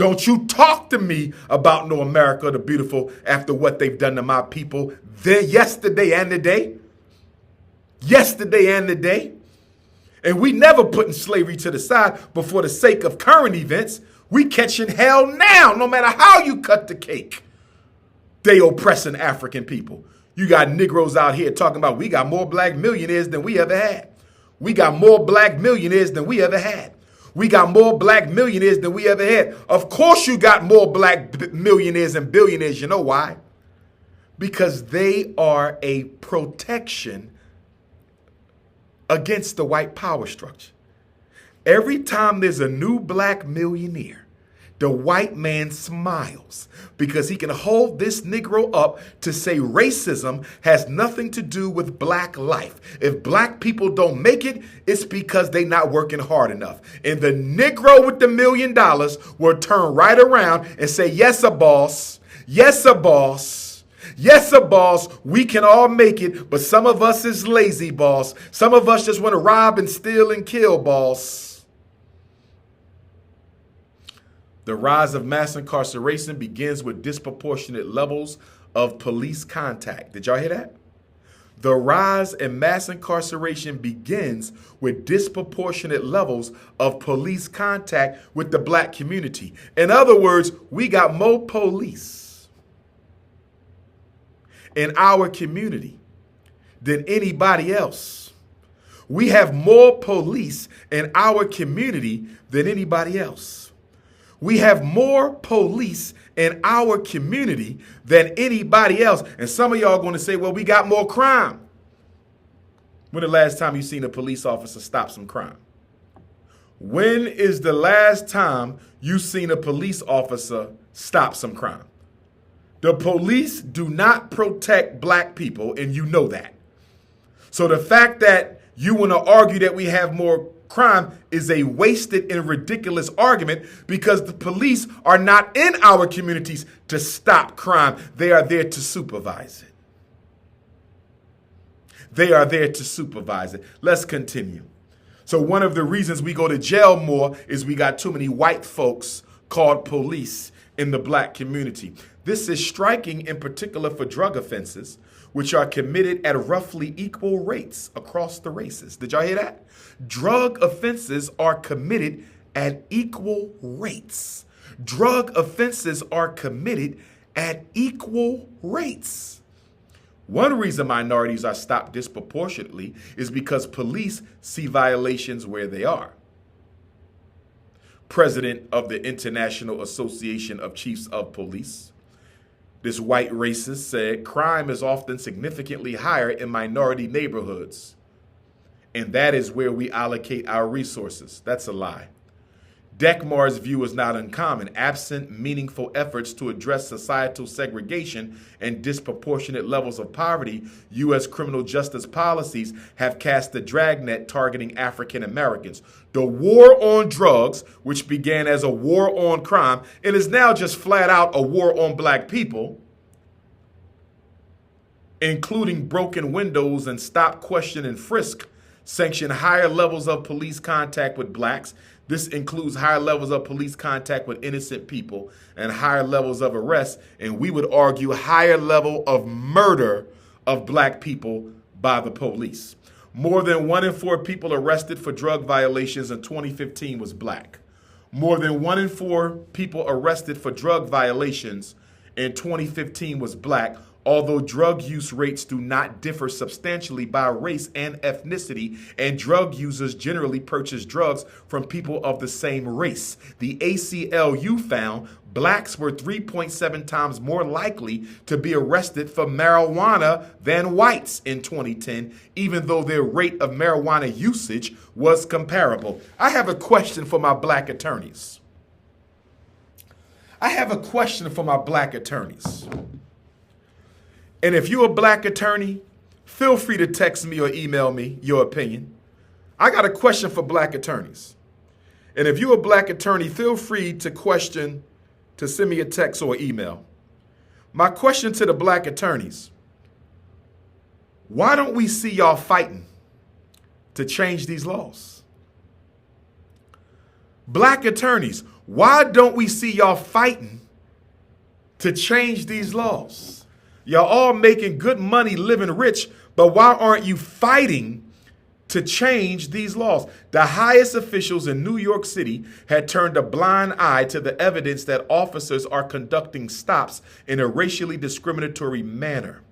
Don't you talk to me about no America the Beautiful after what they've done to my people then, yesterday and today. Yesterday and today. And we never putting slavery to the side, but for the sake of current events, we catching hell now, no matter how you cut the cake. They oppressing African people. You got Negroes out here talking about we got more black millionaires than we ever had. We got more black millionaires than we ever had. We got more black millionaires than we ever had. Of course you got more black millionaires and billionaires. You know why? Because they are a protection against the white power structure. Every time there's a new black millionaire, the white man smiles because he can hold this Negro up to say racism has nothing to do with black life. If black people don't make it, it's because they're not working hard enough. And the Negro with the $1 million will turn right around and say, yes, a boss. Yes, a boss. Yes, a boss, we can all make it, but some of us is lazy, boss. Some of us just want to rob and steal and kill, boss. The rise of mass incarceration begins with disproportionate levels of police contact. Did y'all hear that? The rise in mass incarceration begins with disproportionate levels of police contact with the black community. In other words, we got more police in our community than anybody else. We have more police in our community than anybody else. We have more police in our community than anybody else. And some of y'all are going to say, well, we got more crime. When the last time you seen a police officer stop some crime? When is the last time you seen a police officer stop some crime? The police do not protect black people, and you know that. So the fact that you want to argue that we have more crime is a wasted and ridiculous argument because the police are not in our communities to stop crime. They are there to supervise it. They are there to supervise it. Let's continue. So one of the reasons we go to jail more is we got too many white folks called police in the black community. This is striking in particular for drug offenses, which are committed at roughly equal rates across the races. Did y'all hear that? Drug offenses are committed at equal rates. Drug offenses are committed at equal rates. One reason minorities are stopped disproportionately is because police see violations where they are. President of the International Association of Chiefs of Police, this white racist, said crime is often significantly higher in minority neighborhoods, and that is where we allocate our resources. That's a lie. Dekmar's view is not uncommon. Absent meaningful efforts to address societal segregation and disproportionate levels of poverty, U.S. criminal justice policies have cast a dragnet targeting African Americans. The war on drugs, which began as a war on crime, and is now just flat out a war on black people, including broken windows and stop, question, and frisk, sanction higher levels of police contact with blacks. This includes higher levels of police contact with innocent people and higher levels of arrest, and we would argue higher level of murder of black people by the police. More than 1 in 4 people arrested for drug violations in 2015 was black. More than 1 in 4 people arrested for drug violations in 2015 was black, although drug use rates do not differ substantially by race and ethnicity, and drug users generally purchase drugs from people of the same race. The ACLU found blacks were 3.7 times more likely to be arrested for marijuana than whites in 2010, even though their rate of marijuana usage was comparable. I have a question for my black attorneys. And if you're a black attorney, feel free to text me or email me your opinion. I got a question for black attorneys. And if you're a black attorney, feel free to send me a text or email. My question to the black attorneys: why don't we see y'all fighting to change these laws? Black attorneys, why don't we see y'all fighting to change these laws? Y'all all making good money, living rich, but why aren't you fighting to change these laws? The highest officials in New York City had turned a blind eye to the evidence that officers are conducting stops in a racially discriminatory manner.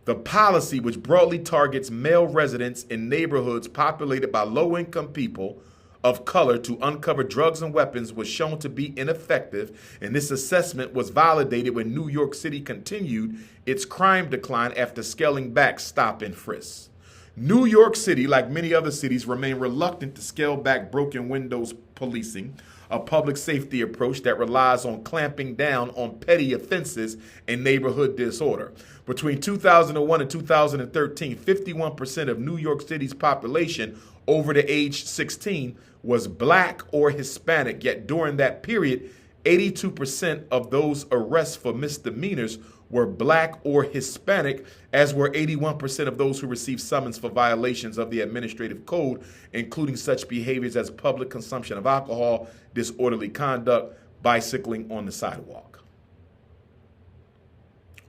The policy, which broadly targets male residents in neighborhoods populated by low-income people of color to uncover drugs and weapons, was shown to be ineffective, and this assessment was validated when New York City continued its crime decline after scaling back stop and frisk. New York City, like many other cities, remain reluctant to scale back broken windows policing, a public safety approach that relies on clamping down on petty offenses and neighborhood disorder. Between 2001 and 2013, 51% of New York City's population over the age 16 was Black or Hispanic, yet during that period, 82% of those arrests for misdemeanors were Black or Hispanic, as were 81% of those who received summons for violations of the administrative code, including such behaviors as public consumption of alcohol, disorderly conduct, bicycling on the sidewalk.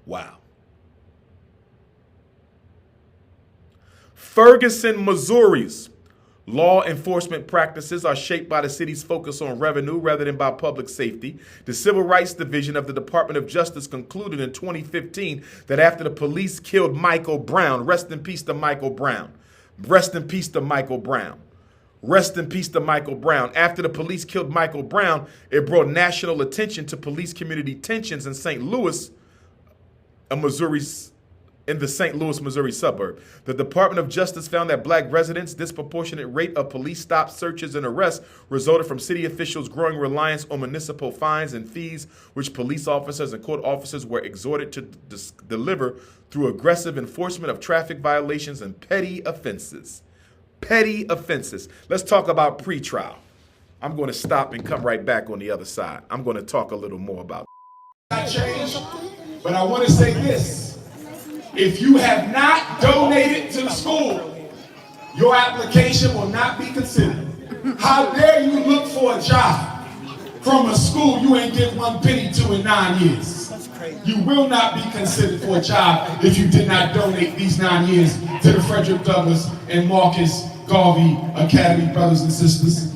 Wow. Ferguson, Missouri's law enforcement practices are shaped by the city's focus on revenue rather than by public safety. The Civil Rights Division of the Department of Justice concluded in 2015 that after the police killed Michael Brown, rest in peace to Michael Brown, rest in peace to Michael Brown, rest in peace to Michael Brown. After the police killed Michael Brown, it brought national attention to police community tensions in St. Louis, in the St. Louis, Missouri suburb. The Department of Justice found that Black residents' disproportionate rate of police stops, searches, and arrests resulted from city officials' growing reliance on municipal fines and fees, which police officers and court officers were exhorted to deliver through aggressive enforcement of traffic violations and petty offenses. Petty offenses. Let's talk about pretrial. I'm going to stop and come right back on the other side. I'm going to talk a little more about change, but I want to say this. If you have not donated to the school, your application will not be considered. How dare you look for a job from a school you ain't give 1 penny to in 9 years? You will not be considered for a job if you did not donate these 9 years to the Frederick Douglass and Marcus Garvey Academy, brothers and sisters.